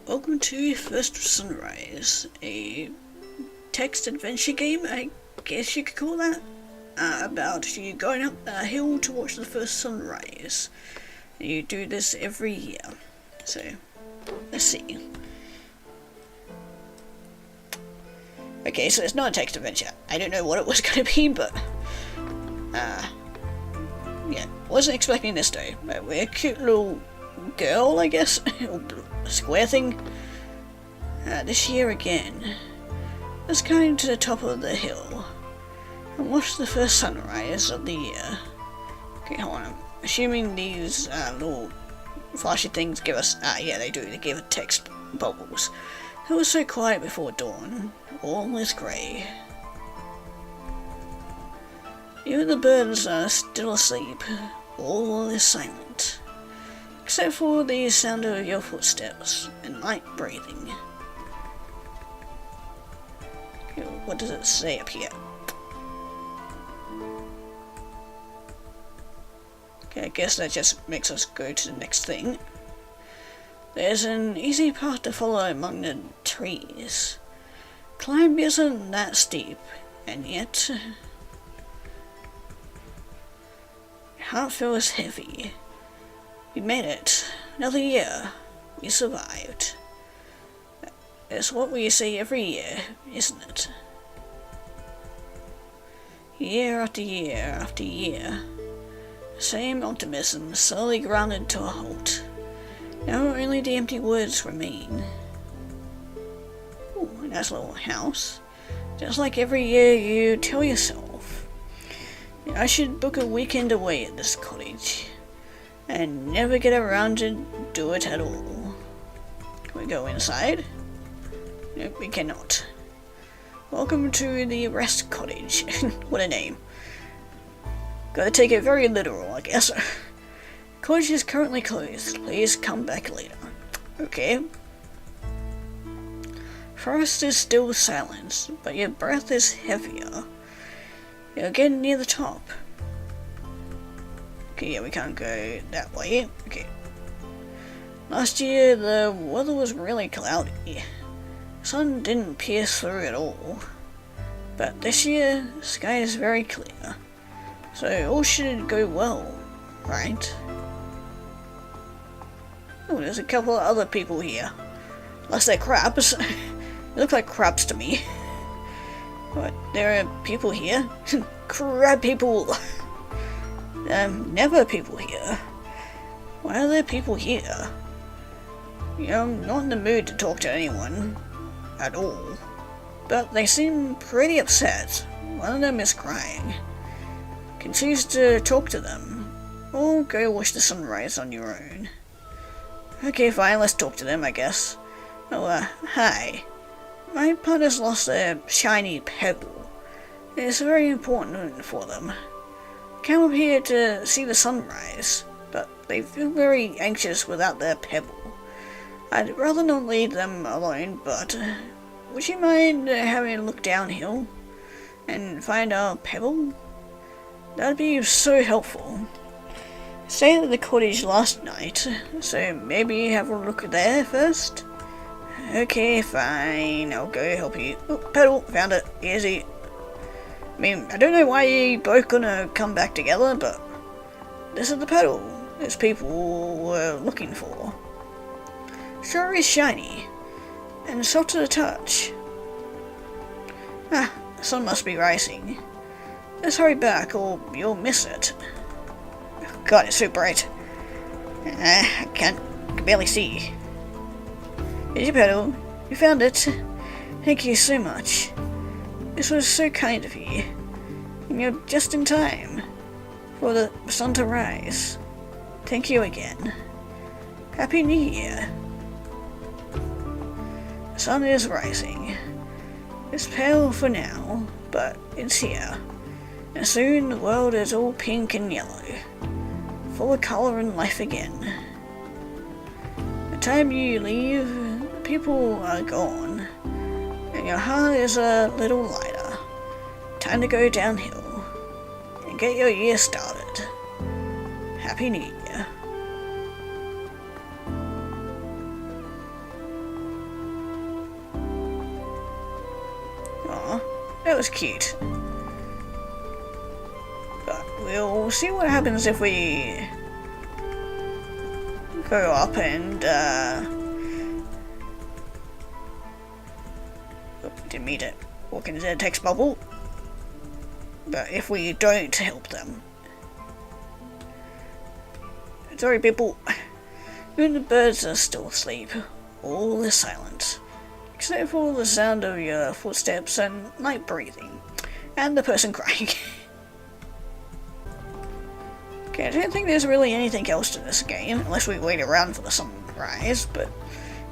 Welcome to First Sunrise, a text adventure game, I guess you could call that, about you going up a hill to watch the first sunrise. You do this every year. So, let's see. Okay, so it's not a text adventure. I don't know what it was going to be, but, yeah, wasn't expecting this though. We're a cute little girl, I guess, square thing. This year again, let's go to the top of the hill and watch the first sunrise of the year. Okay, hold on. I'm assuming these little flashy things give us, yeah, they do. They give us text bubbles. It was so quiet before dawn. All is grey. Even the birds are still asleep. All is silent, except for the sound of your footsteps and light breathing. Okay, what does it say up here? Okay, I guess that just makes us go to the next thing. There's an easy path to follow among the trees. Climb isn't that steep, and yet your heart feels heavy. We made it. Another year. We survived. It's what we say every year, isn't it? Year after year after year. Same optimism slowly grounded to a halt. Now only the empty words remain. Ooh, a nice little house. Just like every year you tell yourself, I should book a weekend away at this cottage, and never get around to do it at all. Can we go inside? Nope, we cannot. Welcome to the Rest Cottage. What a name. Gotta take it very literal, I guess. Cottage is currently closed. Please come back later. Okay. Forest is still silent, but your breath is heavier. You're getting near the top. Okay, yeah, we can't go that way. Okay. Last year, the weather was really cloudy. Sun didn't pierce through at all. But this year, the sky is very clear. So all should go well, right? Oh, there's a couple of other people here. Unless they're crabs. They look like crabs to me. But there are people here. Crab people. Never people here. Why are there people here? You know, I'm not in the mood to talk to anyone. At all. But they seem pretty upset. One of them is crying. Can choose to talk to them, or go watch the sunrise on your own. Okay, fine, let's talk to them, I guess. Oh, hi. My partner's lost a shiny pebble. It's very important for them. Came up here to see the sunrise, but they feel very anxious without their pebble. I'd rather not leave them alone, but would you mind having a look downhill and find our pebble? That'd be so helpful. Stayed at the cottage last night, so maybe have a look there first? Okay, fine, I'll go help you. Oh, pedal, found it, easy. I mean, I don't know why you both gonna come back together, but this is the pedal as people were looking for. Sure is shiny, and soft to the touch. The sun must be rising. Let's hurry back or you'll miss it. God, it's so bright. I can barely see. Here's your pedal. You found it. Thank you so much. This was so kind of you. And you're just in time for the sun to rise. Thank you again. Happy New Year. The sun is rising. It's pale for now, but it's here. And soon the world is all pink and yellow, full of colour and life again. The time you leave, people are gone, and your heart is a little lighter. Time to go downhill and get your year started. Happy New Year. That was cute. But we'll see what happens if we go up and didn't mean to walk into the text bubble. But if we don't help them. Sorry people. Even the birds are still asleep. All is silent. Except for the sound of your footsteps and light breathing. And the person crying. Okay, I don't think there's really anything else to this game, unless we wait around for the sunrise, but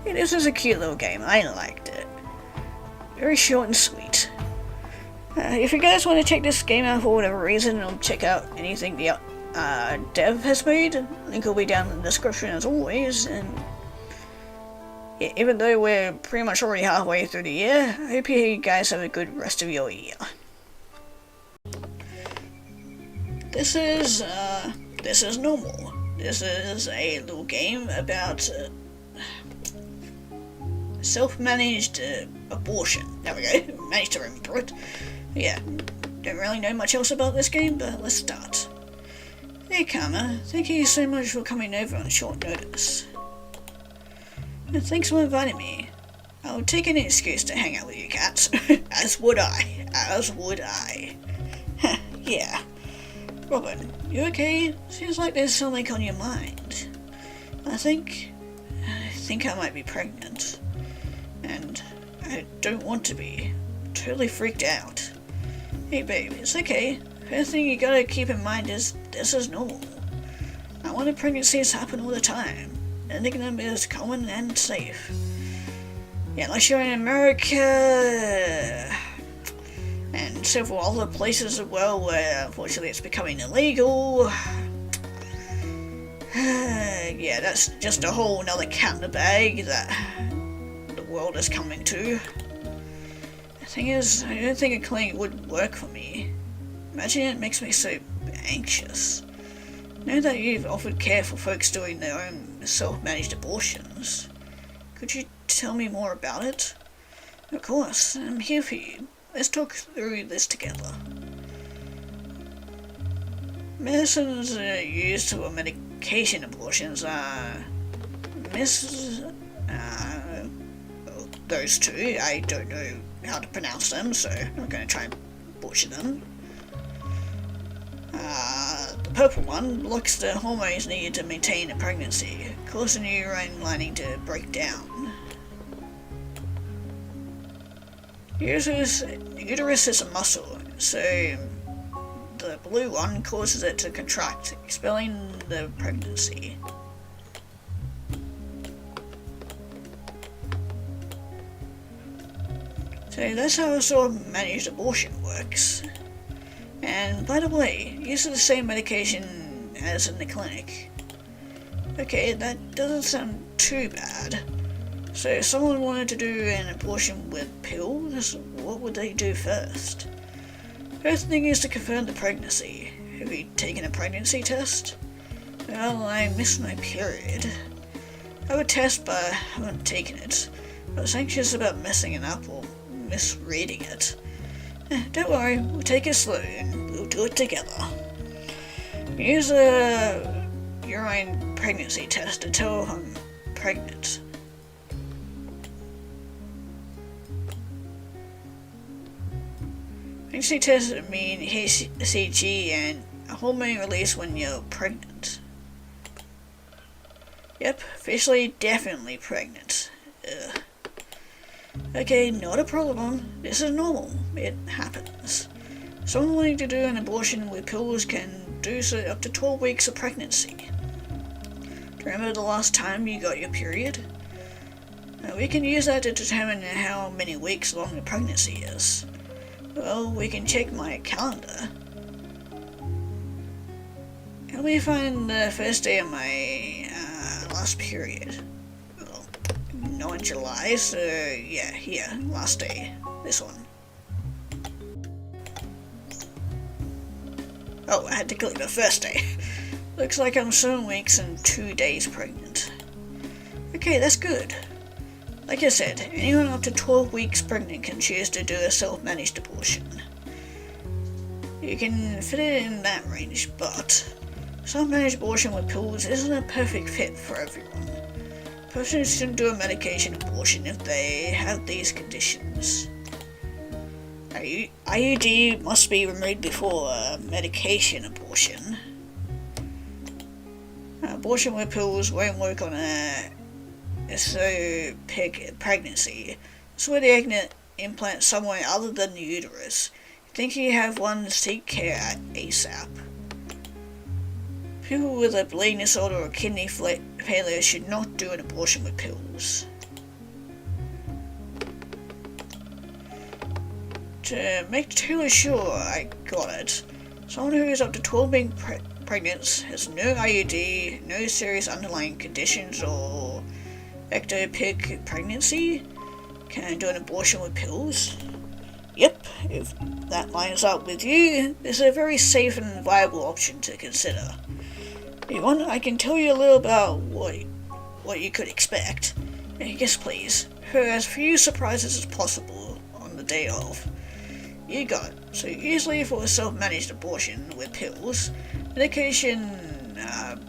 this is a cute little game. I liked it. Very short and sweet. If you guys want to check this game out for whatever reason, or check out anything the dev has made, link will be down in the description as always, and yeah, even though we're pretty much already halfway through the year, I hope you guys have a good rest of your year. This is normal. This is a little game about self-managed abortion. There we go, managed to remember it. Yeah, don't really know much else about this game, but let's start. Hey Karma, thank you so much for coming over on short notice. And thanks for inviting me. I'll take any excuse to hang out with you cats. As would I. Yeah. Robin, you okay? Seems like there's something on your mind. I think I might be pregnant. And I don't want to be. I'm totally freaked out. Hey babe, it's okay. First thing you gotta keep in mind is this is normal. Unwanted pregnancies happen all the time. Ending them is common and safe. Yeah, unless you're in America and several other places as well where unfortunately it's becoming illegal. Yeah, that's just a whole nother cat in the bag that the world is coming to. The thing is, I don't think a clinic would work for me. Imagine it makes me so anxious. Know that you've offered care for folks doing their own self-managed abortions. Could you tell me more about it? Of course, I'm here for you. Let's talk through this together. Medicines used for medication abortions are those two. I don't know how to pronounce them, so I'm going to try and butcher them. The purple one blocks the hormones needed to maintain a pregnancy, causing the uterine lining to break down. Uterus is a muscle, so the blue one causes it to contract, expelling the pregnancy. So that's how a sort of managed abortion works. And by the way, use of the same medication as in the clinic. Okay, that doesn't sound too bad. So if someone wanted to do an abortion with pills, what would they do first? First thing is to confirm the pregnancy. Have you taken a pregnancy test? Well, I missed my period. I have a test, but I haven't taken it. I was anxious about messing it up or misreading it. Don't worry, we'll take it slow and we'll do it together. Use a urine pregnancy test to tell I'm pregnant. Pregnancy tests mean HCG and a hormone release when you're pregnant. Yep, officially definitely pregnant. Ugh. Okay, not a problem. This is normal. It happens. Someone wanting to do an abortion with pills can do so up to 12 weeks of pregnancy. Do you remember the last time you got your period? We can use that to determine how many weeks long the pregnancy is. Well, we can check my calendar. Help me find the first day of my last period. Well, not in July, so yeah, here, last day. This one. Oh, I had to click the first day. Looks like I'm 7 weeks and 2 days pregnant. Okay, that's good. Like I said, anyone up to 12 weeks pregnant can choose to do a self-managed abortion. You can fit it in that range, but self-managed abortion with pills isn't a perfect fit for everyone. Persons shouldn't do a medication abortion if they have these conditions. IUD must be removed before a medication abortion. Abortion with pills won't work on a ectopic pregnancy. That's where the egg implant somewhere other than the uterus. If you think you have one, seek care ASAP. People with a bleeding disorder or kidney failure should not do an abortion with pills. To make totally sure I got it, someone who is up to 12 being pregnant, has no IUD, no serious underlying conditions or ectopic pregnancy, can do an abortion with pills. Yep, if that lines up with you, this is a very safe and viable option to consider. If you want, I can tell you a little about what you could expect. Yes please, for as few surprises as possible on the day of. You got it. So usually for a self-managed abortion with pills, medication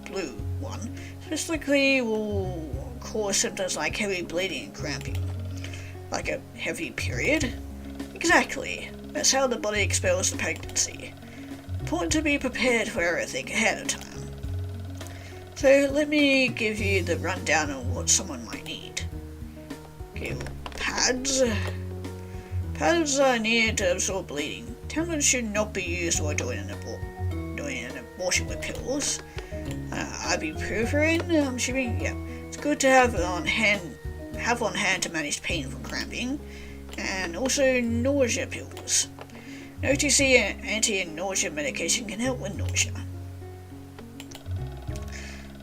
blue one specifically will cause symptoms like heavy bleeding and cramping. Like a heavy period? Exactly. That's how the body expels the pregnancy. Important to be prepared for everything ahead of time. So let me give you the rundown of what someone might need. Okay, pads. Pads are needed to absorb bleeding. Tampons should not be used while doing an abortion with pills. Ibuprofen, I'm assuming, yeah. It's good to have on hand to manage pain from cramping. And also nausea pills. An OTC anti-nausea medication can help with nausea.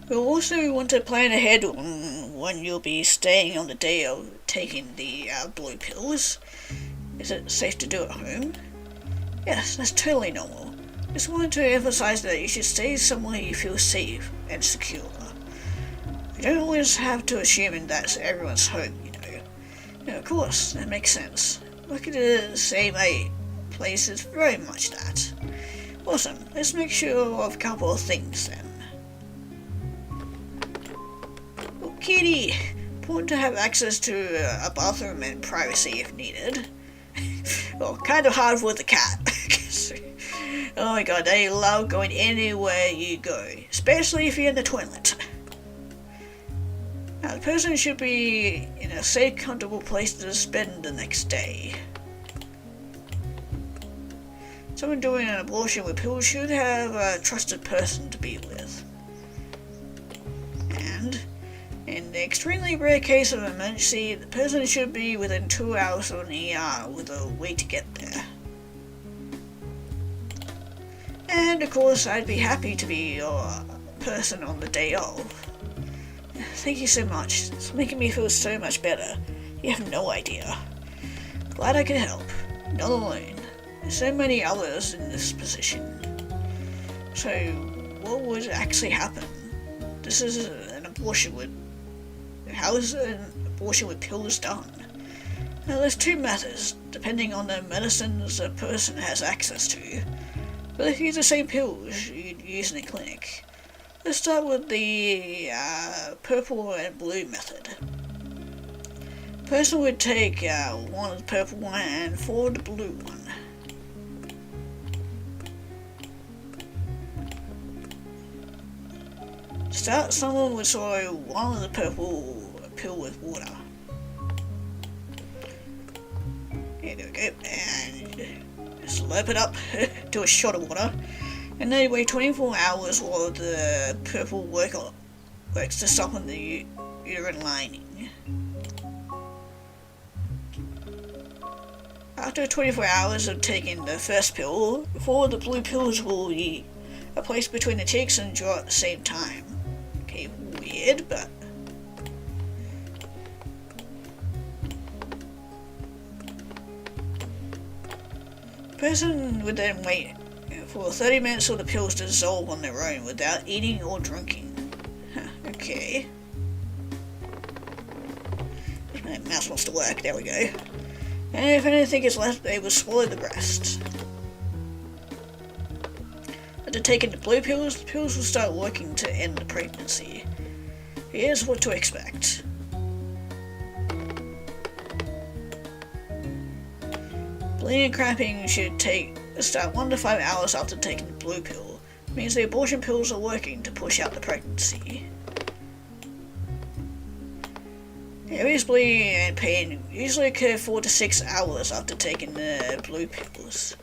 You'll also want to plan ahead on when you'll be staying on the day of taking the blue pills. Is it safe to do at home? Yes, that's totally normal. Just wanted to emphasize that you should stay somewhere you feel safe and secure. You don't always have to assume that's everyone's home, you know. Yeah, of course, that makes sense. Working at the same place is very much that. Awesome, let's make sure of a couple of things then. Oh, kitty! Important to have access to a bathroom and privacy if needed. Well, kind of hard with the cat. Oh my god, they love going anywhere you go, especially if you're in the toilet. Now, the person should be in a safe, comfortable place to spend the next day. Someone doing an abortion with pills should have a trusted person to be with. And in the extremely rare case of emergency, the person should be within 2 hours of an ER with a way to get there. And of course, I'd be happy to be your person on the day of. Thank you so much. It's making me feel so much better. You have no idea. Glad I could help. Not alone. There's so many others in this position. So, what would actually happen? This is an abortion with... How is an abortion with pills done? Now, there's two methods, depending on the medicines a person has access to. But if you use the same pills you'd use in a clinic. Let's start with the purple and blue method. A person would take one of the purple one and 4 of the blue one. Start someone would swallow one of the purple pill with water. Here we go, and slurp it up to a shot of water. And they wait 24 hours while the purple works to soften the uterine lining. After 24 hours of taking the first pill, 4 of the blue pills will be placed between the cheeks and jaw at the same time. Okay, weird, but... The person would then wait for 30 minutes for the pills to dissolve on their own without eating or drinking. Okay. Mouse wants to work, there we go. And if anything is left, they will swallow the rest. After taking the blue pills, the pills will start working to end the pregnancy. Here's what to expect. Bleeding and cramping should start 1 to 5 hours after taking the blue pill. It means the abortion pills are working to push out the pregnancy. Heaviest bleeding and pain usually occur 4 to 6 hours after taking the blue pills.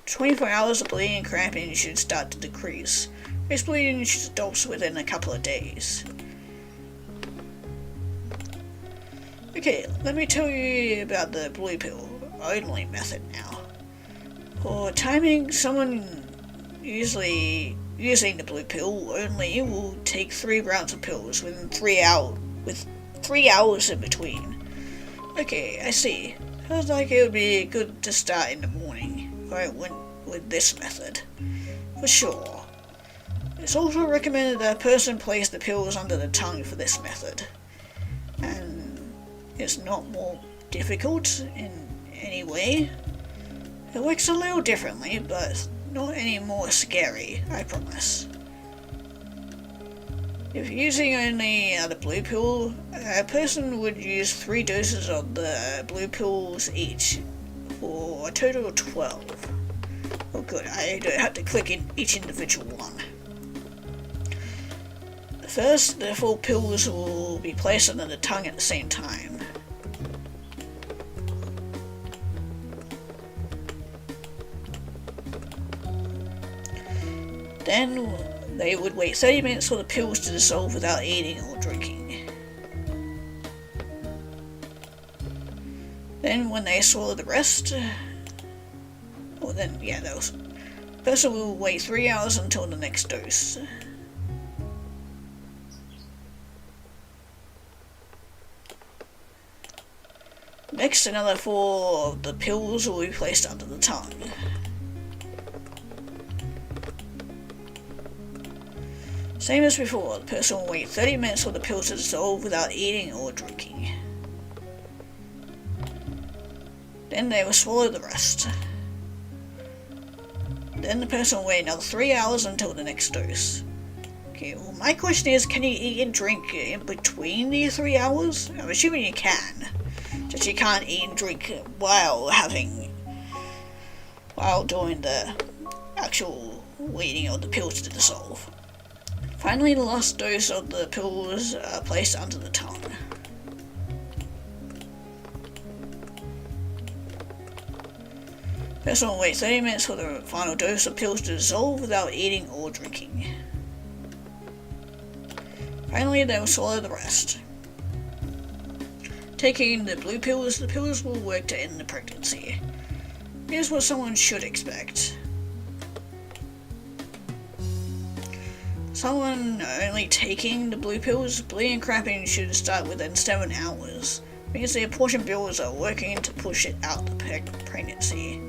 24 hours of bleeding and cramping should start to decrease. This bleeding stops within a couple of days. Okay, let me tell you about the blue pill only method now. For timing, someone usually using the blue pill only will take 3 rounds of pills within 3 hours, with 3 hours in between. Okay, I see. Sounds like it would be good to start in the morning if I went with this method. For sure. It's also recommended that a person place the pills under the tongue for this method. And it's not more difficult in any way. It works a little differently, but not any more scary, I promise. If using only the blue pill, a person would use 3 doses of the blue pills each, for a total of 12. Oh good, I don't have to click in each individual one. First, the 4 pills will be placed under the tongue at the same time. Then they would wait 30 minutes for the pills to dissolve without eating or drinking. Then when they swallow the rest, the person will wait 3 hours until the next dose. Next, another 4 of the pills will be placed under the tongue. Same as before, the person will wait 30 minutes for the pills to dissolve without eating or drinking. Then they will swallow the rest. Then the person will wait another 3 hours until the next dose. Okay, well my question is, can you eat and drink in between these 3 hours? I'm assuming you can. Just you can't eat and drink while doing the actual waiting of the pills to dissolve. Finally, the last dose of the pills are placed under the tongue. Person will wait 30 minutes for the final dose of pills to dissolve without eating or drinking. Finally, they will swallow the rest. Taking the blue pills, the pills will work to end the pregnancy. Here's what someone should expect. Someone only taking the blue pills, bleeding and cramping should start within 7 hours. It means the abortion pills are working to push it out the pregnancy.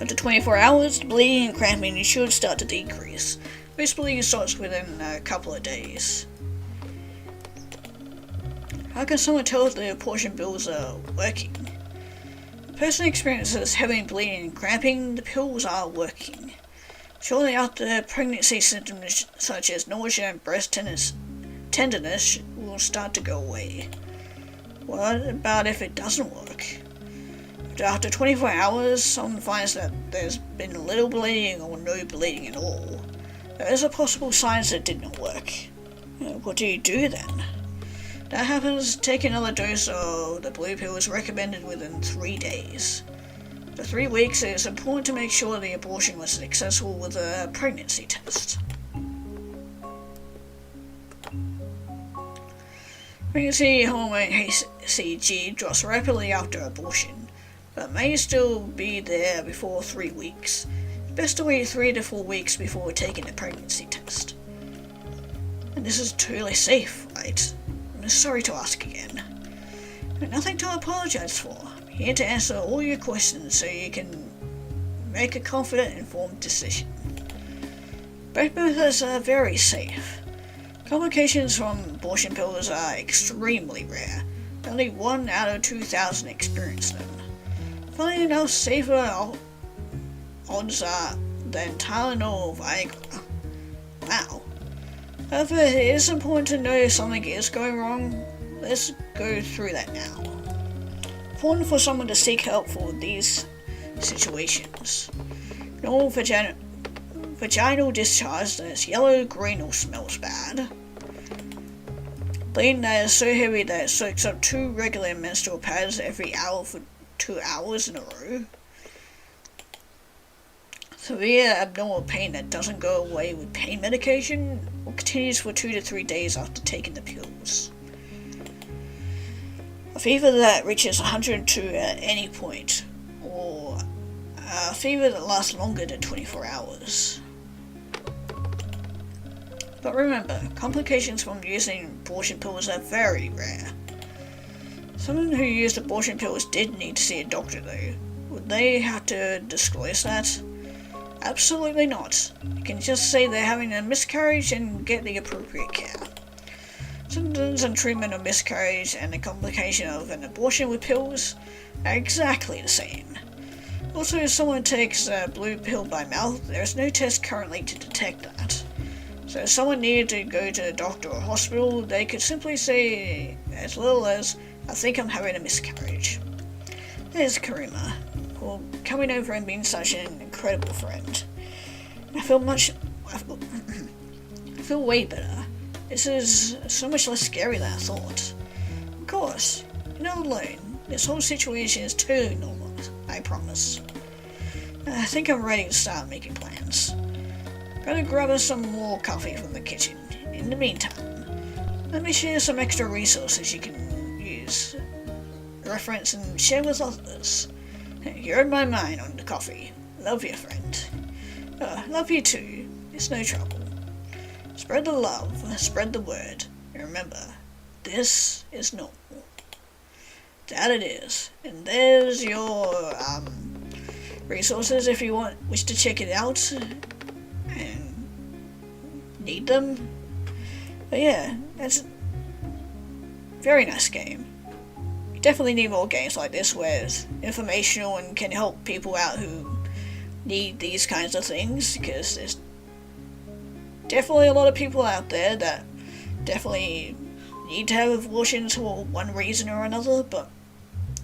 After 24 hours, the bleeding and cramping should start to decrease. Most bleeding starts within a couple of days. How can someone tell if the abortion pills are working? If a person experiences heavy bleeding and cramping, the pills are working. Shortly after, pregnancy symptoms such as nausea and breast tenderness will start to go away. What about if it doesn't work? After 24 hours, someone finds that there's been little bleeding or no bleeding at all. There is a possible sign that it did not work. What do you do then? That happens, take another dose of the blue pill is recommended within 3 days. For 3 weeks, it is important to make sure the abortion was successful with a pregnancy test. Pregnancy hormone HCG drops rapidly after abortion, but may still be there before 3 weeks. It's best to wait 3 to 4 weeks before taking a pregnancy test. And this is totally safe, right? I'm sorry to ask again. But nothing to apologize for. I'm here to answer all your questions so you can make a confident, informed decision. Both methods are very safe. Complications from abortion pills are extremely rare. Only 1 out of 2,000 experience them. Funny enough, safer odds are than Tylenol or Viagra. Wow. However, it is important to know if something is going wrong. Let's go through that now. Important for someone to seek help for these situations. Normal vaginal discharge that is yellow, green, or smells bad. Bleeding that is so heavy that it soaks up 2 regular menstrual pads every hour for 2 hours in a row. Severe abnormal pain that doesn't go away with pain medication or continues for 2 to 3 days after taking the pills. A fever that reaches 102 at any point, or a fever that lasts longer than 24 hours. But remember, complications from using abortion pills are very rare. Someone who used abortion pills did need to see a doctor though. Would they have to disclose that? Absolutely not. You can just say they're having a miscarriage and get the appropriate care. Symptoms and treatment of miscarriage and the complication of an abortion with pills are exactly the same. Also, if someone takes a blue pill by mouth, there is no test currently to detect that. So if someone needed to go to a doctor or hospital, they could simply say as little as, "I think I'm having a miscarriage." There's Karima, for coming over and being such an incredible friend. I feel way better. This is so much less scary than I thought. Of course, you're not alone. This whole situation is totally normal, I promise. I think I'm ready to start making plans. Gotta grab us some more coffee from the kitchen. In the meantime, let me share some extra resources you can use, reference, and share with others. You're in my mind on the coffee. Love you, friend. Love you too. It's no trouble. Spread the love, spread the word. And remember, this is normal. That it is. And there's your resources if you wish to check it out and need them. But yeah, that's a very nice game. You definitely need more games like this where it's informational and can help people out who need these kinds of things, because there's definitely a lot of people out there that definitely need to have abortions for one reason or another, but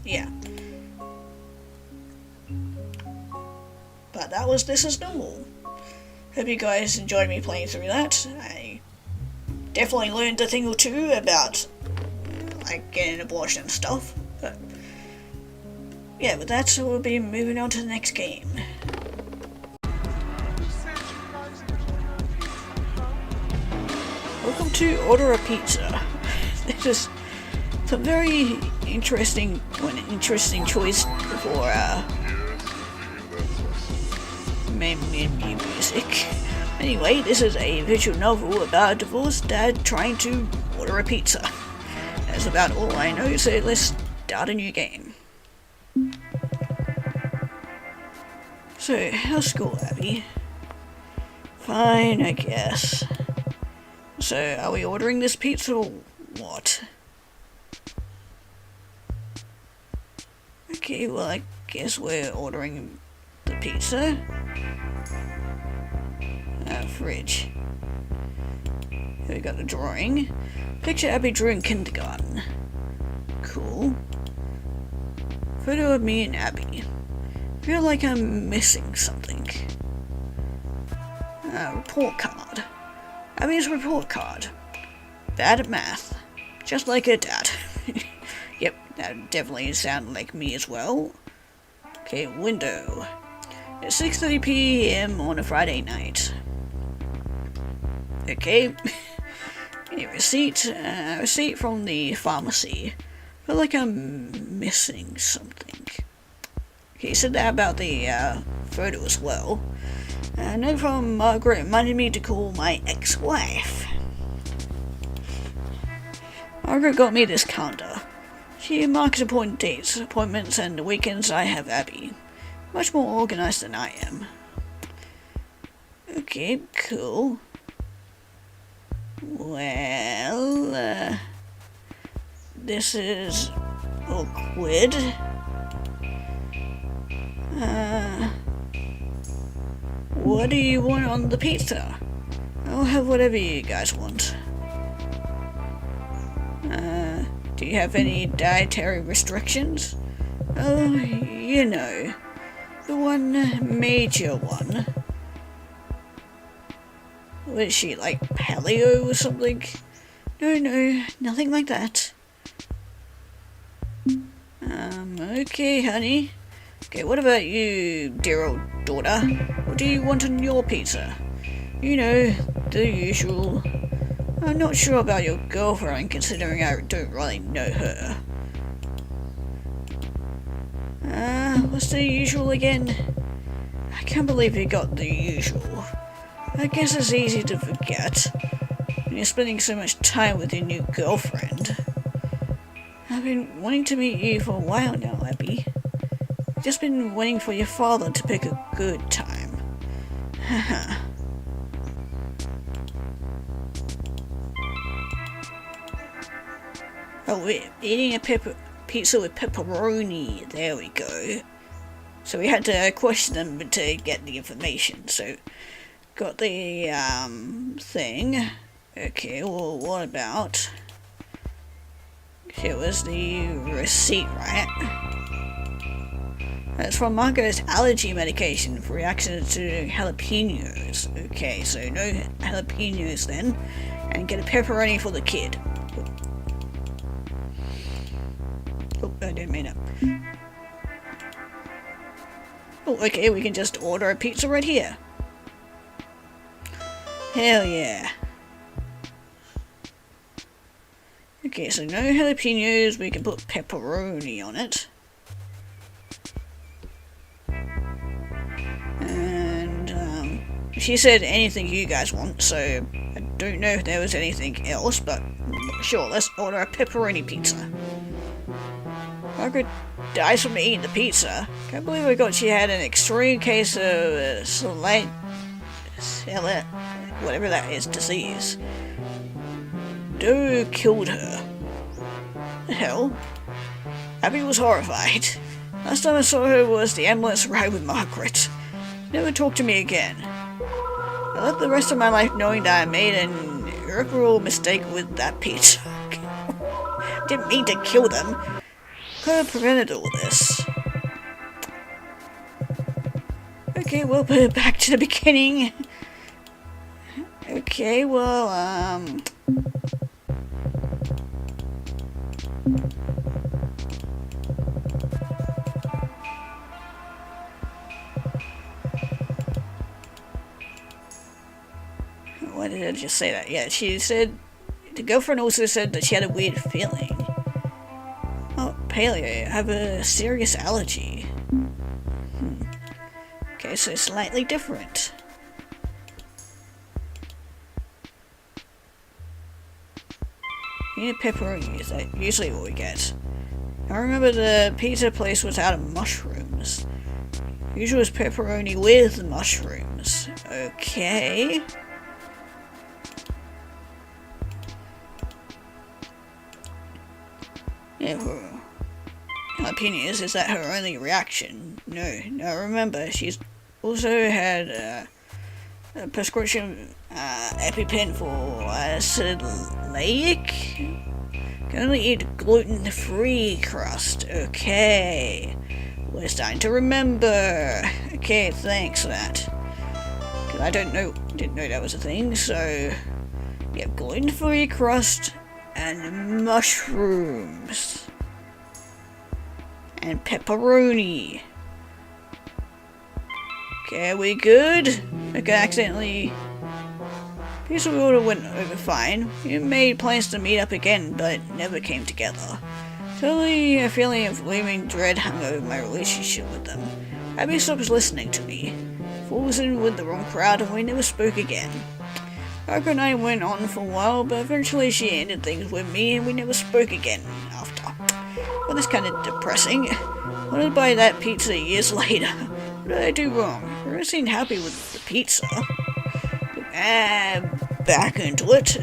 yeah. But that was This Is Normal. Hope you guys enjoyed me playing through that. I definitely learned a thing or two about like getting abortion and stuff, but yeah, with that, so we'll be moving on to the next game. Welcome to Order a Pizza. This is a very interesting choice for music. Anyway, this is a visual novel about a divorced dad trying to order a pizza. That's about all I know, so let's start a new game. So, how's school, Abby? Fine, I guess. So, are we ordering this pizza or what? Okay, well, I guess we're ordering the pizza. Fridge. Here we got a drawing. Picture Abby drew in kindergarten. Cool. Photo of me and Abby. Feel like I'm missing something. Report card. Abby's report card. Bad at math. Just like her dad. Yep, that definitely sounded like me as well. Okay, window. It's 6:30 p.m. on a Friday night. Okay. A receipt. Receipt from the pharmacy. Feel like I'm missing something. Okay, said that about the photo as well. A note from Margaret reminded me to call my ex-wife. Margaret got me this calendar. She marks important dates, appointments, and the weekends I have Abby. Much more organized than I am. Okay, cool. Well, this is awkward. What do you want on the pizza? I'll have whatever you guys want. Do you have any dietary restrictions? Oh, you know, the one major one. What is she, like paleo or something? No, nothing like that. Okay, honey. Okay, what about you, dear old daughter? What do you want on your pizza? You know, the usual. I'm not sure about your girlfriend, considering I don't really know her. What's the usual again? I can't believe you got the usual. I guess it's easy to forget when you're spending so much time with your new girlfriend. I've been wanting to meet you for a while now, Abby. Just been waiting for your father to pick a good time. Haha. Oh, we're eating a pizza with pepperoni. There we go. So we had to question them to get the information. So, got the, thing. Okay, well, what about... Here was the receipt, right? That's from Marco's allergy medication for reactions to jalapenos. Okay, so no jalapenos then. And get a pepperoni for the kid. Oh, I didn't mean it. Oh, okay, we can just order a pizza right here. Hell yeah. Okay, so no jalapenos, we can put pepperoni on it. And, she said anything you guys want, so I don't know if there was anything else, but sure, let's order a pepperoni pizza. Margaret dies from eating the pizza. Can't believe she had an extreme case of whatever that is, disease. Doe killed her. The hell? Abby was horrified. Last time I saw her was the ambulance ride with Margaret. Never talked to me again. I lived the rest of my life knowing that I made an irreparable mistake with that pizza. Didn't mean to kill them. Could have prevented all this. Okay, we'll put it back to the beginning. Okay, well, why did I just say that? Yeah, she said, the girlfriend also said that she had a weird feeling. Oh, paleo, I have a serious allergy. Okay, so slightly different. Pepperoni is usually what we get. I remember the pizza place was out of mushrooms. Usually it's pepperoni with mushrooms. Okay. Yeah, her jalapenos, is that her only reaction? No, remember, she's also had a prescription EpiPen for celiac. Can only eat gluten-free crust. Okay, we're starting to remember. Okay, thanks for that. Cause I didn't know that was a thing. So we have gluten-free crust and mushrooms and pepperoni. Okay, are we good? Okay, accidentally. Pizza order went over fine. We made plans to meet up again, but never came together. Suddenly, a feeling of looming dread hung over my relationship with them. Abby stopped listening to me. Falls in with the wrong crowd, and we never spoke again. Margaret and I went on for a while, but eventually she ended things with me, and we never spoke again after. Well, that's kind of depressing. I wanted to buy that pizza years later. What did I do wrong? You seemed happy with the pizza. back into it.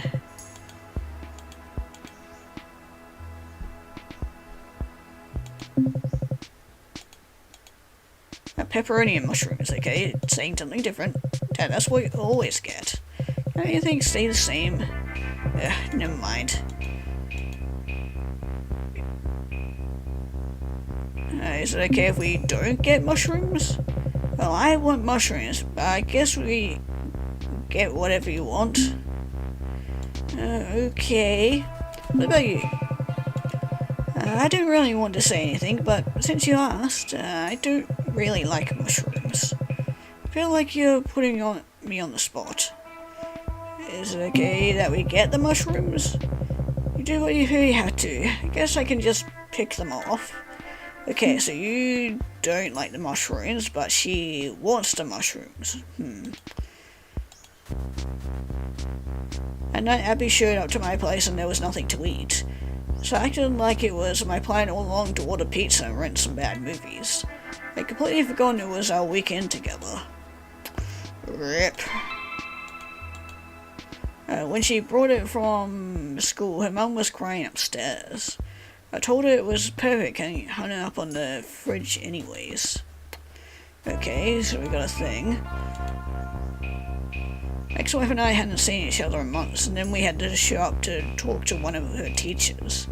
Pepperoni and mushrooms, okay? It's saying something different. Yeah, that's what you always get. Anything stay the same. Never mind. Is it okay if we don't get mushrooms? Well, I want mushrooms, but I guess we get whatever you want. Okay. What about you? I don't really want to say anything, but since you asked, I don't really like mushrooms. I feel like you're putting me on the spot. Is it okay that we get the mushrooms? You do what you have to. I guess I can just pick them off. Okay, so you don't like the mushrooms, but she wants the mushrooms. At night, Abby showed up to my place and there was nothing to eat. So I acted like it was my plan all along to order pizza and rent some bad movies. I'd completely forgotten it was our weekend together. RIP. When she brought it from school, her mum was crying upstairs. I told her it was perfect and hung it up on the fridge anyways. Okay, so we got a thing. Ex-wife and I hadn't seen each other in months, and then we had to show up to talk to one of her teachers.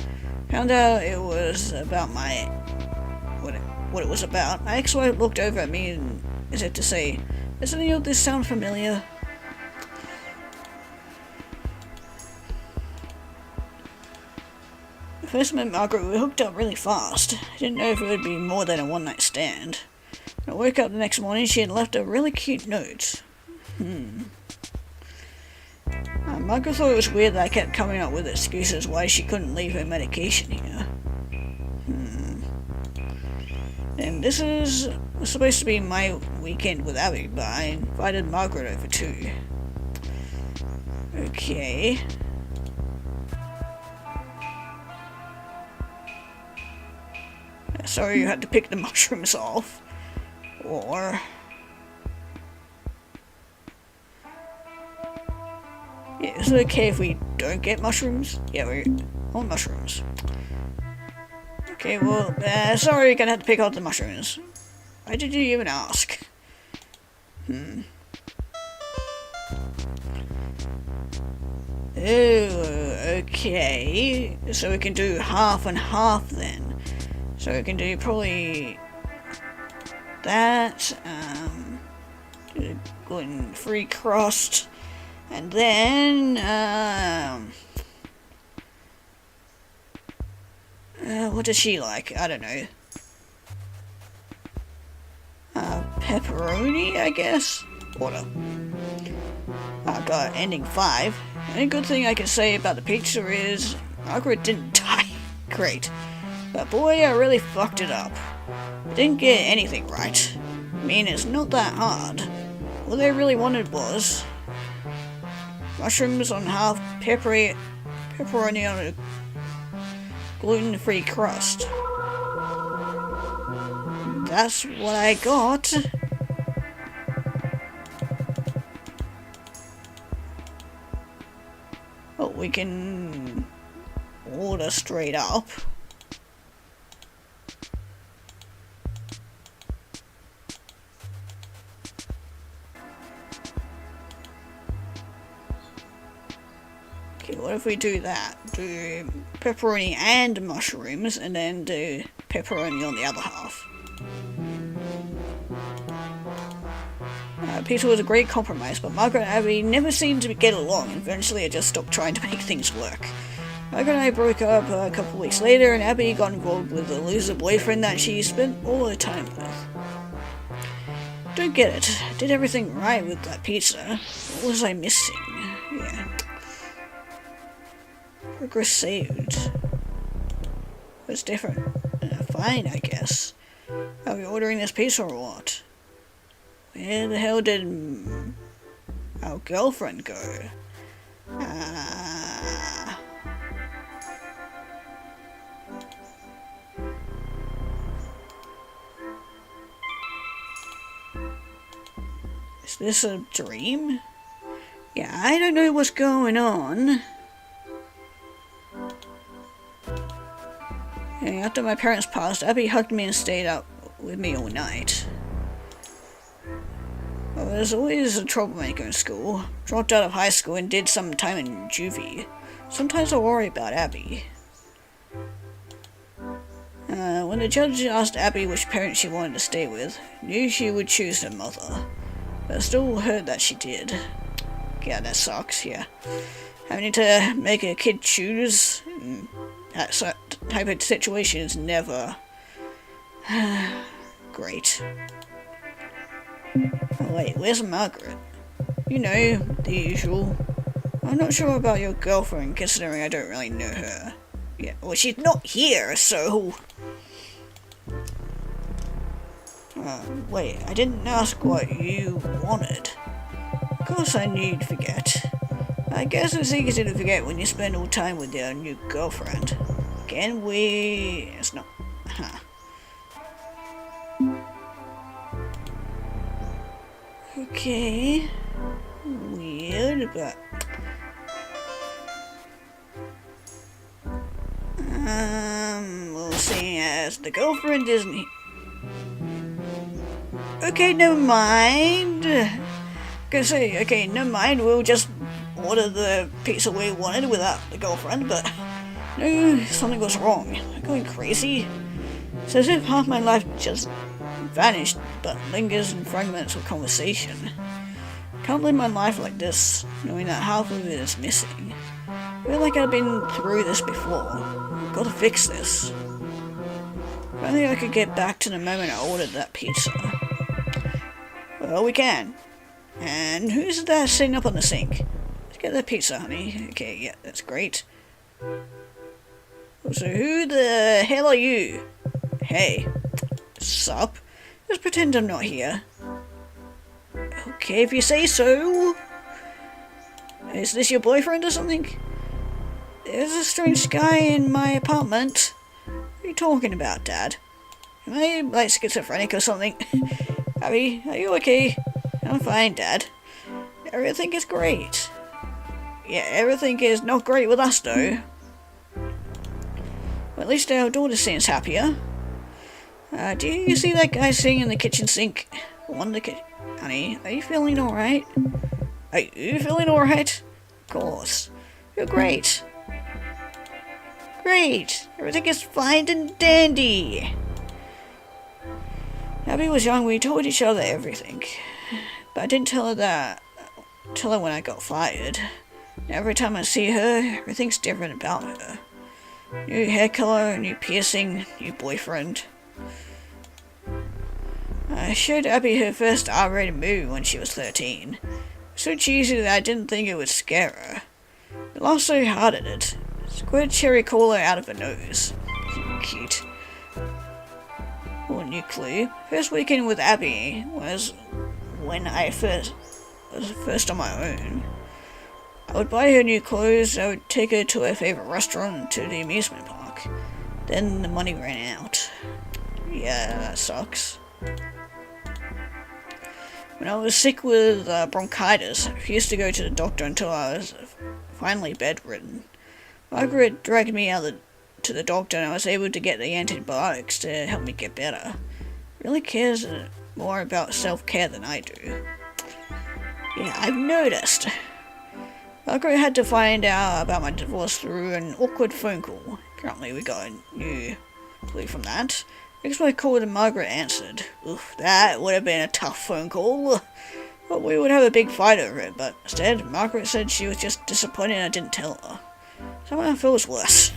Found out it was about what it was about. My ex-wife looked over at me and as if to say, "Doesn't any of this sound familiar?" I first met Margaret, we hooked up really fast. I didn't know if it would be more than a one-night stand. When I woke up the next morning, she had left a really cute note. Margaret thought it was weird that I kept coming up with excuses why she couldn't leave her medication here. And this was supposed to be my weekend with Abby, but I invited Margaret over too. Okay. Sorry you had to pick the mushrooms off. Or... yeah, is it okay if we don't get mushrooms? Yeah, we want mushrooms. Okay, well, sorry you're gonna have to pick out the mushrooms. Why did you even ask? Oh, okay. So we can do half and half then. So we can do probably that, gluten-free crust, and then, what does she like? I don't know. Pepperoni, I guess? Order. I've got ending 5. The only good thing I can say about the pizza is Margaret didn't die. Great. But boy, I really fucked it up. I didn't get anything right. I mean, it's not that hard. All they really wanted was mushrooms on half, pepperoni on a gluten-free crust. That's what I got. Oh, we can order straight up. Okay, what if we do that? Do pepperoni and mushrooms, and then do pepperoni on the other half. Pizza was a great compromise, but Margaret and Abby never seemed to get along, and eventually I just stopped trying to make things work. Margaret and I broke up a couple weeks later, and Abby got involved with a loser boyfriend that she spent all her time with. Don't get it. I did everything right with that pizza. What was I missing? Yeah. Progress saved. It's different. Fine, I guess. Are we ordering this pizza or what? Where the hell did our girlfriend go? Is this a dream? Yeah, I don't know what's going on. And after my parents passed, Abby hugged me and stayed up with me all night. I was always a troublemaker in school. Dropped out of high school and did some time in juvie. Sometimes I worry about Abby. When the judge asked Abby which parent she wanted to stay with, knew she would choose her mother. But I still heard that she did. Yeah, that sucks, yeah. Having to make a kid choose in that type of situation is never great. Oh, wait, where's Margaret? You know, the usual. I'm not sure about your girlfriend, considering I don't really know her. Yeah, well, she's not here, so... wait, I didn't ask what you wanted. Of course I knew you'd forget. I guess it's easy to forget when you spend all time with your new girlfriend. Can we... It's not... Huh. Okay... Weird, but... We'll see as the girlfriend isn't here. Okay, never mind. Gonna say, okay, never mind, we'll just order the pizza we wanted without the girlfriend, but no, something was wrong. I'm going crazy. It's as if half my life just vanished, but lingers in fragments of conversation. Can't live my life like this, knowing that half of it is missing. I feel like I've been through this before. I've got to fix this. If only I could get back to the moment I ordered that pizza. Well, we can. And who's that sitting up on the sink? Let's get that pizza, honey. Okay, yeah, that's great. So who the hell are you? Hey, sup? Just pretend I'm not here. Okay, if you say so. Is this your boyfriend or something? There's a strange guy in my apartment. What are you talking about, Dad? Am I like schizophrenic or something? Abby, are you okay? I'm fine, Dad. Everything is great. Yeah, everything is not great with us, though. Well, at least our daughter seems happier. Do you see that guy sitting in the kitchen sink? Honey, are you feeling alright? Are you feeling alright? Of course. You're great. Great! Everything is fine and dandy! Abby was young, we told each other everything. But I didn't tell her when I got fired. Every time I see her, everything's different about her. New hair color, new piercing, new boyfriend. I showed Abby her first R-rated movie when she was 13. So cheesy that I didn't think it would scare her. It laughed so hard at it. Squirt cherry cola out of her nose. Cute. One new clue. First weekend with Abby was when I was first on my own. I would buy her new clothes, I would take her to her favorite restaurant, to the amusement park. Then the money ran out. Yeah, that sucks. When I was sick with bronchitis, I refused to go to the doctor until I was finally bedridden. Margaret dragged me out to the doctor and I was able to get the antibiotics to help me get better. Really cares more about self-care than I do. Yeah, I've noticed. Margaret had to find out about my divorce through an awkward phone call. Apparently we got a new clue from that. Next I called and Margaret answered. Oof, that would have been a tough phone call. But we would have a big fight over it, but instead Margaret said she was just disappointed I didn't tell her. Somehow it feels worse.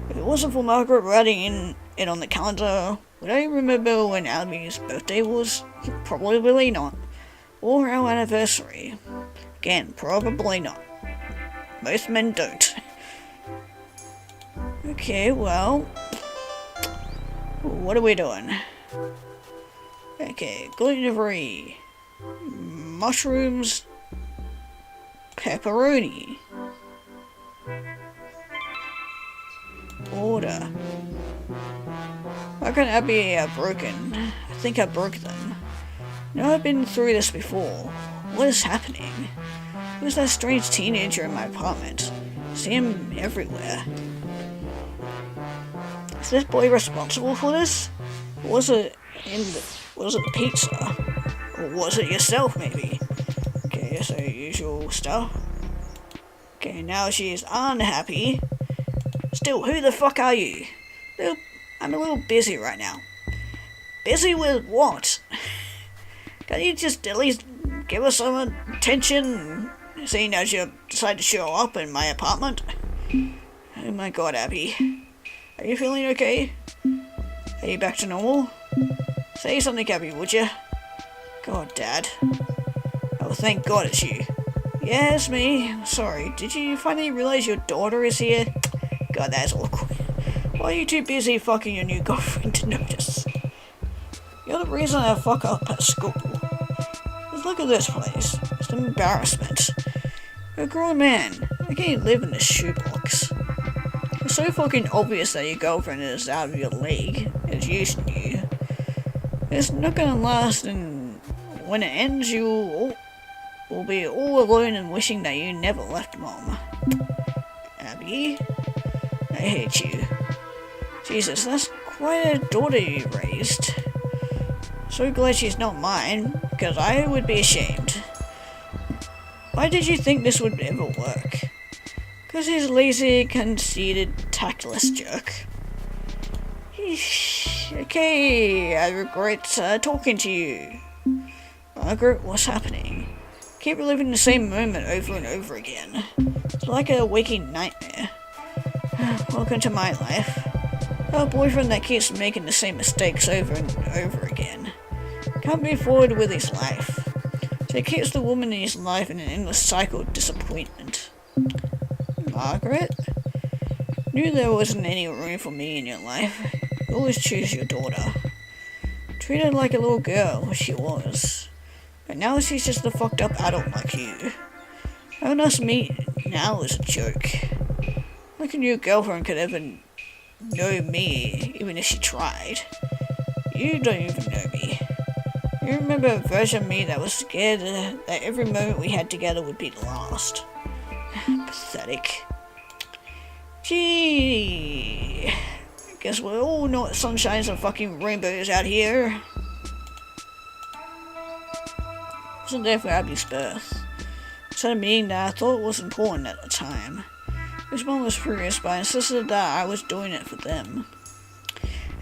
If it wasn't for Margaret writing it on the calendar, would I remember when Abby's birthday was? Probably not. Or our anniversary. Again, probably not. Most men don't. Okay, well, what are we doing? Okay, gluten-free, mushrooms, pepperoni. Order. Why can't I be broken? I think I broke them. No, I've been through this before. What is happening? Who's that strange teenager in my apartment? I see him everywhere. Is this boy responsible for this? Or was it the pizza? Or was it yourself, maybe? Okay, so usual stuff. Okay, now she is unhappy. Still, who the fuck are you? I'm a little busy right now. Busy with what? Can you just at least give us some attention, seeing as you decide to show up in my apartment? Oh my god, Abby. Are you feeling okay? Are you back to normal? Say something, Abby, would you? God, Dad. Oh, thank God it's you. Yeah, it's me. Sorry, did you finally realize your daughter is here? God, that's awkward. Why are you too busy fucking your new girlfriend to notice? You're the reason I fuck up at school. Just look at this place. It's an embarrassment. You're a grown man. I can't live in this shoebox. It's so fucking obvious that your girlfriend is out of your league. It's using you. It's not gonna last, and when it ends, you will be all alone and wishing that you never left Mom. Abby? I hate you. Jesus, that's quite a daughter you raised. So glad she's not mine, because I would be ashamed. Why did you think this would ever work? Because he's a lazy, conceited, tactless jerk. Okay, I regret talking to you. Margaret, what's happening? Keep reliving the same moment over and over again. It's like a waking nightmare. Welcome to my life. A boyfriend that keeps making the same mistakes over and over again. Can't move forward with his life. So he keeps the woman in his life in an endless cycle of disappointment. Margaret? Knew there wasn't any room for me in your life. You always choose your daughter. Treat her like a little girl, she was. But now she's just a fucked up adult like you. Having us meet now is a joke. Like a new girlfriend could ever know me, even if she tried. You don't even know me. You remember a version of me that was scared that every moment we had together would be the last. Pathetic. Gee. Guess we're all not sunshines and fucking rainbows out here. Wasn't there for Abby's birth. Instead of meeting that I thought was important at the time. His mom was furious, but I insisted that I was doing it for them.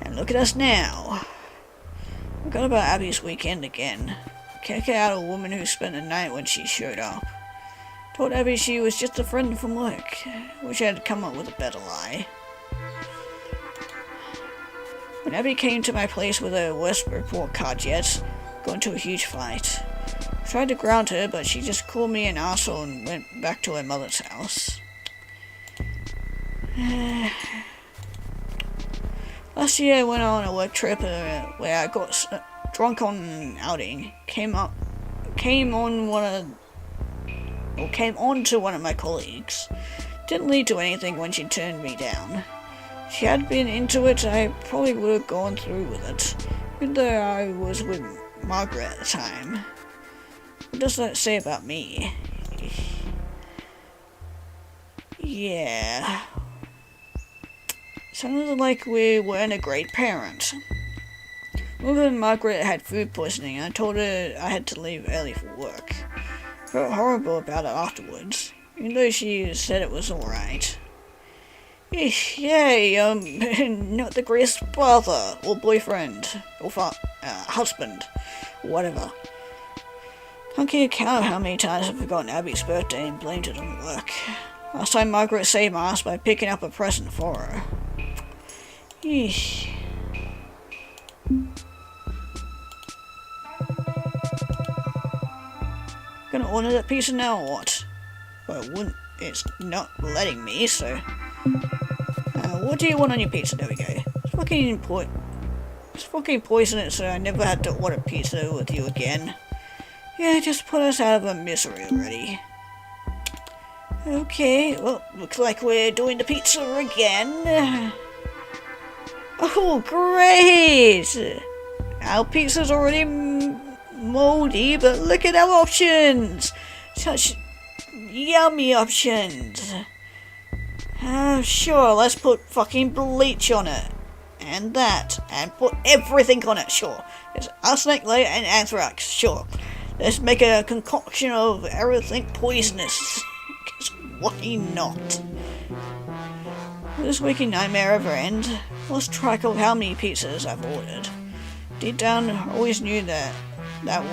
And look at us now. Forgot about Abby's weekend again. Kick out a woman who spent the night when she showed up. Told Abby she was just a friend from work. Wish I had come up with a better lie. When Abby came to my place with her worst report card yet, got into a huge fight. Tried to ground her, but she just called me an asshole and went back to her mother's house. Last year I went on a work trip where I got drunk on an outing. Came on to one of my colleagues. Didn't lead to anything when she turned me down. If she had been into it, I probably would have gone through with it, even though I was with Margaret at the time. What does that say about me? Yeah. Sounded like we weren't a great parent. Mother and Margaret had food poisoning, and I told her I had to leave early for work. Felt horrible about it afterwards, even though she said it was alright. Yay, not the greatest father, or boyfriend, or husband, or whatever. Can't keep count how many times I've forgotten Abby's birthday and blamed it on work. Last time Margaret saved my ass by picking up a present for her. Eesh. Gonna order that pizza now or what? Well, it's not letting me, so... what do you want on your pizza? There we go. It's fucking poisonous, so I never had to order pizza with you again. Yeah, just put us out of our misery already. Okay, well, looks like we're doing the pizza again. Oh, great! Our pizza's already moldy, but look at our options! Such yummy options! Sure, let's put fucking bleach on it. And that. And put everything on it, sure. There's arsenic, lead, and anthrax, sure. Let's make a concoction of everything poisonous. Because why not? Will this waking nightmare ever end? Lost track of how many pizzas I've ordered. Deep down, I always knew that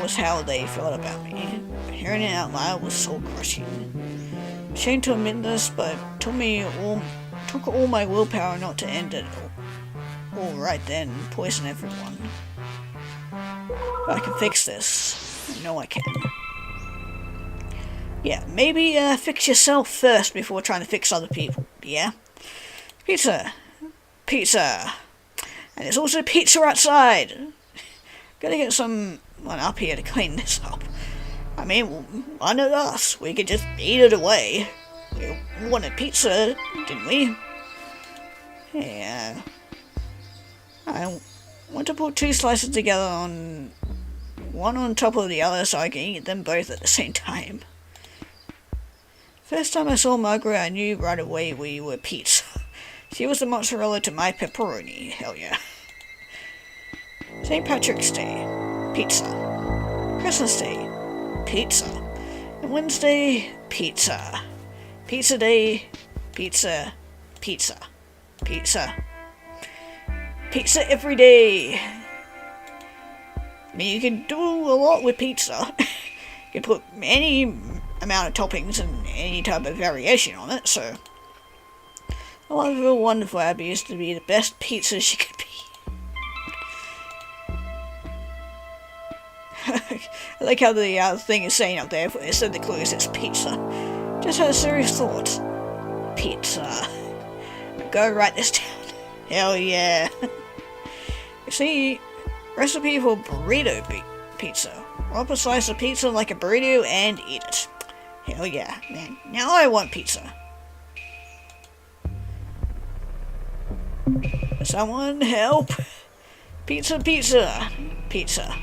was how they felt about me. But hearing it out loud was soul crushing. Shame to admit this, but it took all my willpower not to end it all right then, poison everyone. But I can fix this. I know I can. Yeah, maybe fix yourself first before trying to fix other people, yeah? Pizza. Pizza. And there's also pizza outside. Gotta get someone up here to clean this up. I mean, why not us? We could just eat it away. We wanted pizza, didn't we? Yeah. I want to put 2 slices together one on top of the other so I can eat them both at the same time. First time I saw Margaret, I knew right away we were pizza. She was the mozzarella to my pepperoni, hell yeah. St. Patrick's Day, pizza. Christmas Day, pizza. And Wednesday, pizza. Pizza Day, pizza, pizza, pizza. Pizza every day. I mean, you can do a lot with pizza. You can put any amount of toppings and any type of variation on it, so I want to feel wonderful Abby is to be the best pizza she could be. I like how the thing is saying up there, instead of the clue says pizza. Just had a serious thought. Pizza. Go write this down. Hell yeah. You see, recipe for burrito pizza. Roll up a slice of pizza like a burrito and eat it. Hell yeah, man. Now I want pizza. Someone help. Pizza, pizza, pizza.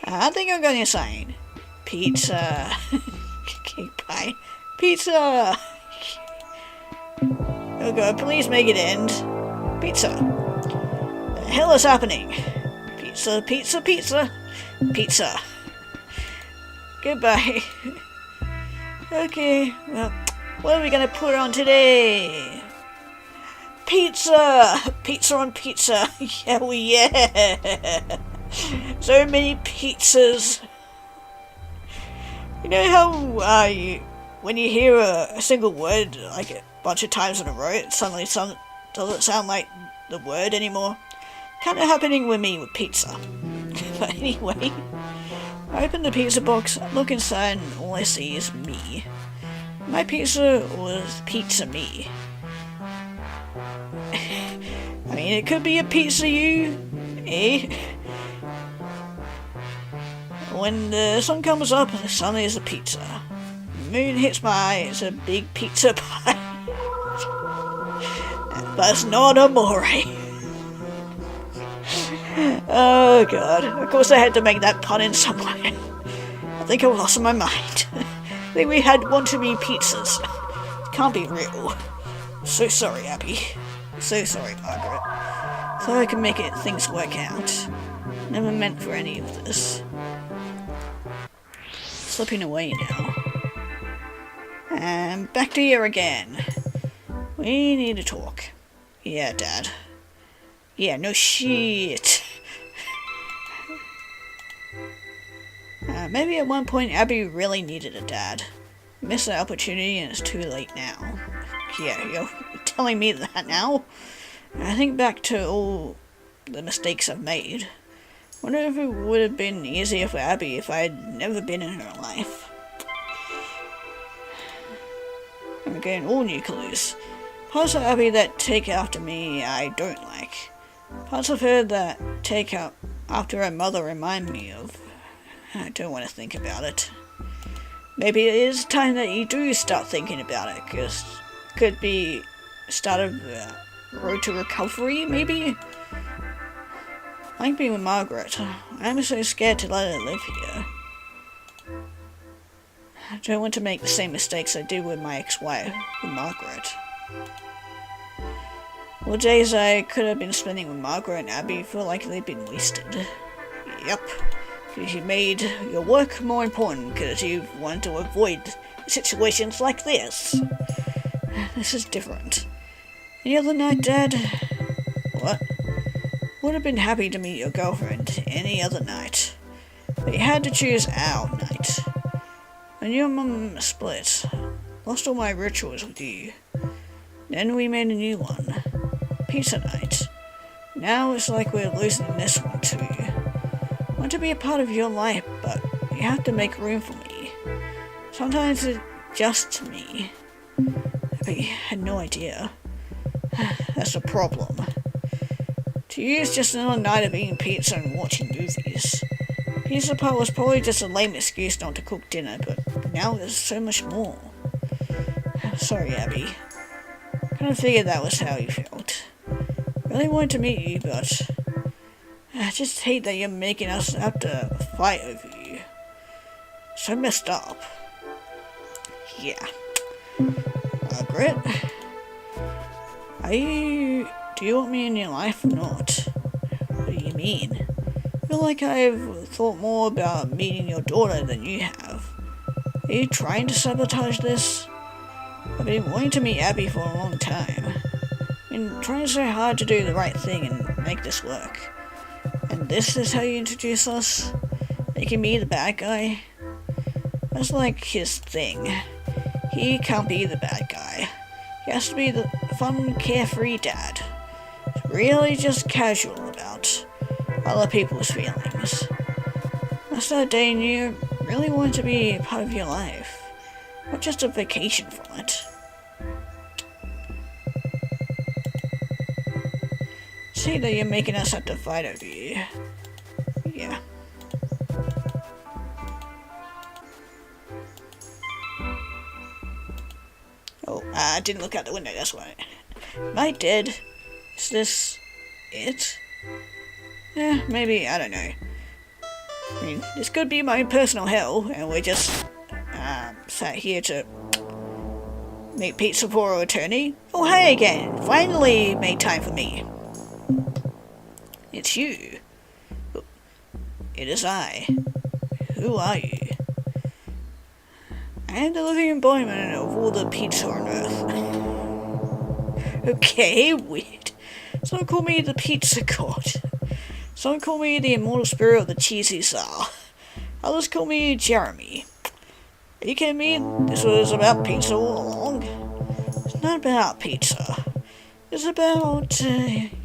I think I'm going insane. Pizza. Okay, bye. Pizza. Oh god, please make it end. Pizza. The hell is happening? Pizza, pizza, pizza. Pizza. Goodbye. Okay, well, what are we gonna put on today? Pizza! Pizza on pizza. Hell yeah! So many pizzas. You know how when you hear a single word like a bunch of times in a row, it suddenly doesn't sound like the word anymore? Kind of happening with me with pizza. But anyway, I open the pizza box, look inside, and all I see is me. My pizza was pizza me. I mean, it could be a pizza you, eh? When the sun comes up, the sun is a pizza. The moon hits my eye, it's a big pizza pie. But it's not amore. Oh god, of course I had to make that pun in some way. I think I lost my mind. I think we had one too many pizzas. It can't be real. So sorry, Abby. So sorry, Margaret. Thought I could make things work out. Never meant for any of this. Slipping away now. And back to you again. We need to talk. Yeah, Dad. Yeah, no shit. Maybe at one point Abby really needed a dad. Missed the opportunity and it's too late now. Yeah, you're telling me that now? I think back to all the mistakes I've made. Wonder if it would have been easier for Abby if I had never been in her life. I'm getting all new clues. Parts of Abby that take after me I don't like. Parts of her that take up after her mother remind me of. I don't want to think about it. Maybe it is time that you do start thinking about it, because it could be start of road to recovery, maybe? I like being with Margaret. I'm so scared to let her live here. I don't want to make the same mistakes I did with my ex-wife, with Margaret. Well, days I could have been spending with Margaret and Abby feel like they'd been wasted. Yep, because you made your work more important because you wanted to avoid situations like this. This is different. Any other night, Dad? What? Would have been happy to meet your girlfriend any other night. But you had to choose our night. When you and Mum split, lost all my rituals with you. Then we made a new one. Pizza night. Now it's like we're losing this one too. I want to be a part of your life, but you have to make room for me. Sometimes it's just me. But you had no idea. That's the problem. To you, it's just another night of eating pizza and watching movies. Pizza part was probably just a lame excuse not to cook dinner, but now there's so much more. Sorry, Abby. Kind of figured that was how you felt. Really wanted to meet you, but I just hate that you're making us have to fight over you. So messed up. Yeah. Margaret? Do you want me in your life or not? What do you mean? I feel like I've thought more about meeting your daughter than you have. Are you trying to sabotage this? I've been wanting to meet Abby for a long time. I've been trying so hard to do the right thing and make this work. And this is how you introduce us? Making me the bad guy? That's like his thing. He can't be the bad guy. He has to be the fun, carefree dad. Really just casual about other people's feelings. That's that day you really wanted to be a part of your life. Not just a vacation from it. See that you're making us have to fight over you. Yeah. Oh, I didn't look out the window, that's why. Am I dead? Is this it? Yeah, maybe, I don't know. I mean, this could be my personal hell, and we're just sat here to make pizza for our attorney. Oh, hey again! Finally made time for me. It's you. It is I. Who are you? I am the living embodiment of all the pizza on Earth. Okay, weird. Someone call me the pizza god. Some call me the immortal spirit of the cheesy Tsar. Others call me Jeremy. Are you kidding me? This was about pizza all along. It's not about pizza. It's about,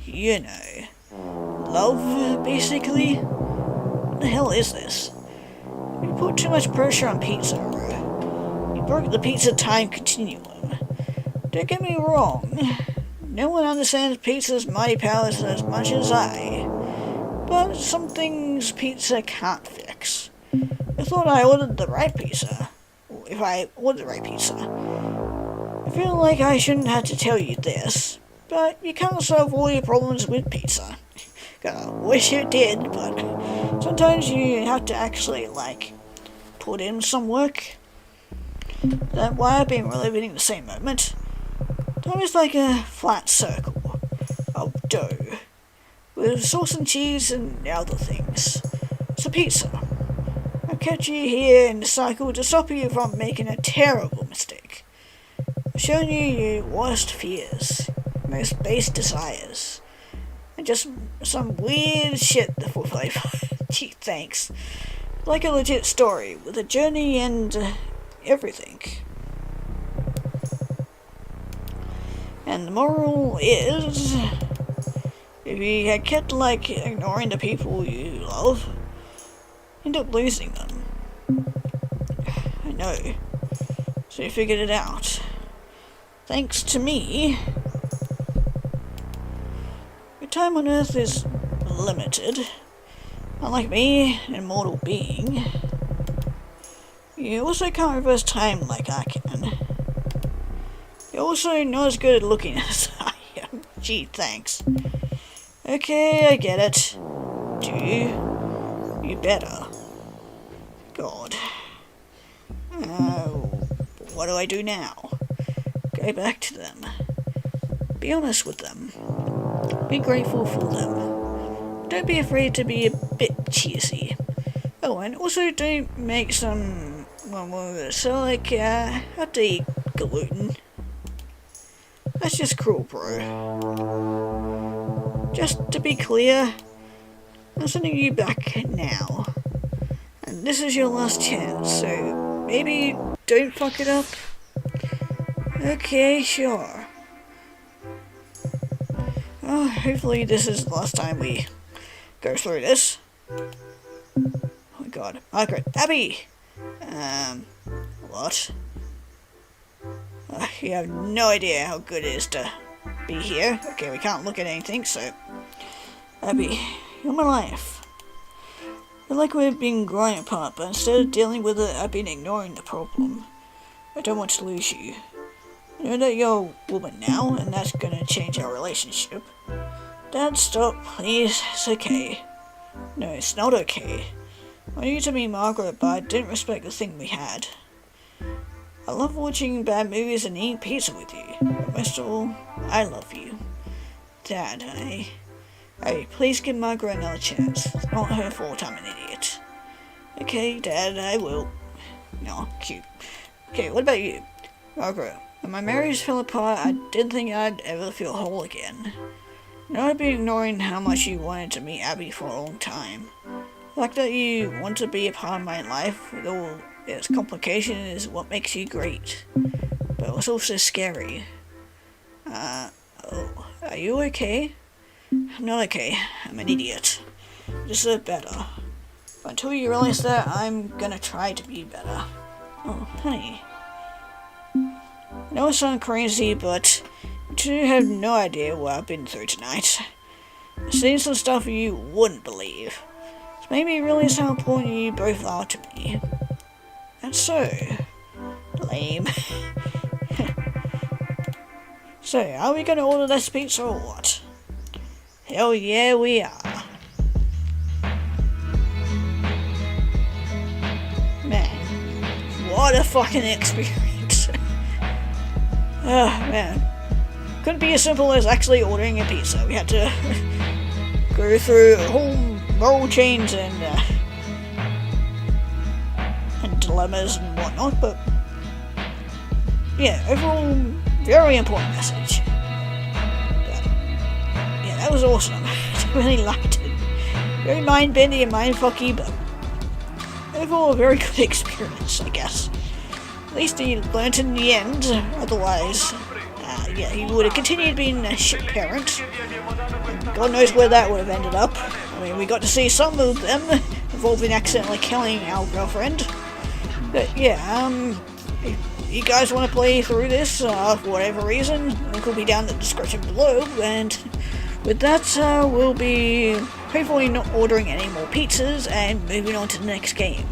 you know, love, basically. What the hell is this? You put too much pressure on pizza. You broke the pizza time continuum. Don't get me wrong. No one understands pizza's mighty powers as much as I. But some things pizza can't fix. I thought I ordered the right pizza. If I ordered the right pizza. I feel like I shouldn't have to tell you this, but you can't solve all your problems with pizza. I wish you did, but sometimes you have to actually, put in some work. That's why I've been reliving the same moment. Time is like a flat circle of dough, with sauce and cheese and other things. It's a pizza. I've kept you here in the cycle to stop you from making a terrible mistake. I've shown you your worst fears, most base desires, and just some weird shit for flavor. Gee, thanks. Like a legit story, with a journey and everything. And the moral is, if you had kept, ignoring the people you love, end up losing them. I know. So you figured it out. Thanks to me. Your time on Earth is limited. Unlike me, an immortal being. You also can't reverse time like I can. You're also not as good at looking as I am. Gee, thanks. Okay, I get it. told you. You better. God. What do I do now? Go back to them. Be honest with them. Be grateful for them. Don't be afraid to be a bit cheesy. Oh, and also don't make some... update gluten. That's just cruel, bro. Just to be clear, I'm sending you back now. And this is your last chance, so maybe don't fuck it up. Okay, sure. Oh, hopefully this is the last time we go through this. Oh my god. Margaret. Abby! What? You have no idea how good it is to be here. Okay, we can't look at anything, so... Abby, you're my life. I feel like we've been growing apart, but instead of dealing with it, I've been ignoring the problem. I don't want to lose you. I know that you're a woman now, and that's gonna change our relationship. Dad, stop, please. It's okay. No, it's not okay. I knew to be Margaret, but I didn't respect the thing we had. I love watching bad movies and eating pizza with you. But most of all, I love you. Dad, hey, please give Margaret another chance. It's not her fault I'm an idiot. Okay, Dad, I will. No, cute. Okay, what about you? Margaret, when my marriage fell apart, I didn't think I'd ever feel whole again. Now I've been ignoring how much you wanted to meet Abby for a long time. The fact that you want to be a part of my life with all its complications is what makes you great. But it was also scary. Are you okay? I'm not okay. I'm an idiot. I deserve better. But until you realize that, I'm gonna try to be better. Oh, honey. I know it sounds crazy, but you have no idea what I've been through tonight. I've seen some stuff you wouldn't believe. It's made me realize how important you both are to me. That's so lame. So, are we gonna order this pizza or what? Hell yeah, we are. Man, what a fucking experience. Oh, man. Couldn't be as simple as actually ordering a pizza. We had to go through whole moral chains and dilemmas and whatnot, but yeah, overall, very important message. But, yeah, that was awesome. I really liked it. Very mind-bending and mind-fucky, but overall, a very good experience, I guess. At least he learnt in the end, otherwise, yeah, he would have continued being a shit parent. And God knows where that would have ended up. I mean, we got to see some of them involving accidentally killing our girlfriend. But yeah, if you guys want to play through this, for whatever reason, link will be down in the description below, and with that, we'll be hopefully not ordering any more pizzas and moving on to the next game.